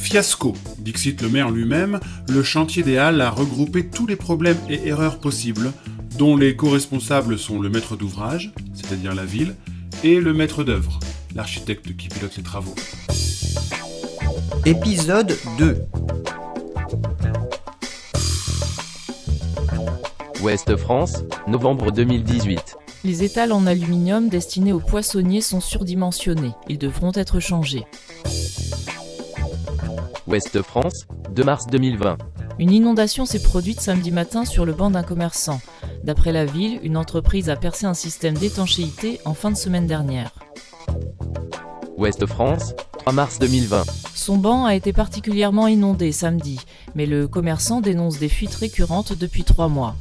Fiasco, dixit le maire lui-même, le chantier des Halles a regroupé tous les problèmes et erreurs possibles, dont les co-responsables sont le maître d'ouvrage, c'est-à-dire la ville, et le maître d'œuvre, l'architecte qui pilote les travaux. Épisode 2. Ouest France, novembre 2018. Les étals en aluminium destinés aux poissonniers sont surdimensionnés. Ils devront être changés. Ouest France, 2 mars 2020. Une inondation s'est produite samedi matin sur le banc d'un commerçant. D'après la ville, une entreprise a percé un système d'étanchéité en fin de semaine dernière. Ouest France, 3 mars 2020. Son banc a été particulièrement inondé samedi, mais le commerçant dénonce des fuites récurrentes depuis 3 mois.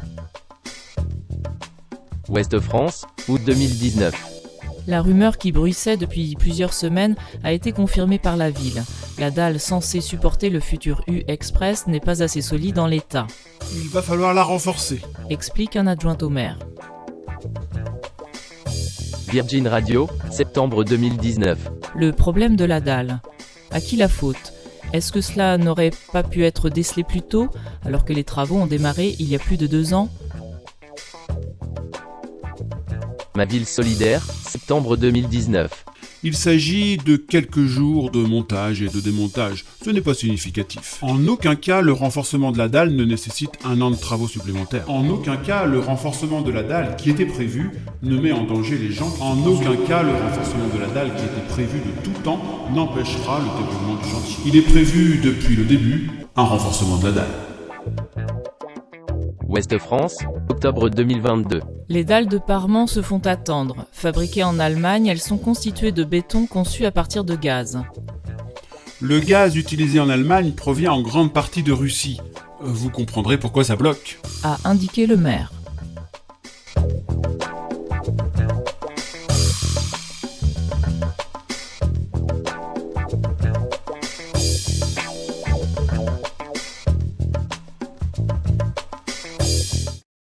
Ouest France, août 2019. La rumeur qui bruissait depuis plusieurs semaines a été confirmée par la ville. La dalle censée supporter le futur U-Express n'est pas assez solide en l'état. Il va falloir la renforcer, Explique un adjoint au maire. Virgin Radio, septembre 2019. Le problème de la dalle. À qui la faute ? Est-ce que cela n'aurait pas pu être décelé plus tôt, alors que les travaux ont démarré il y a plus de 2 ans ? Ma ville solidaire, septembre 2019. Il s'agit de quelques jours de montage et de démontage. Ce n'est pas significatif. En aucun cas, le renforcement de la dalle ne nécessite 1 an de travaux supplémentaires. En aucun cas, le renforcement de la dalle qui était prévu ne met en danger les gens. En aucun cas, le renforcement de la dalle qui était prévu de tout temps n'empêchera le déroulement du chantier. Il est prévu depuis le début un renforcement de la dalle. Ouest France, octobre 2022. Les dalles de parement se font attendre. Fabriquées en Allemagne, elles sont constituées de béton conçu à partir de gaz. Le gaz utilisé en Allemagne provient en grande partie de Russie. Vous comprendrez pourquoi ça bloque. A indiqué le maire.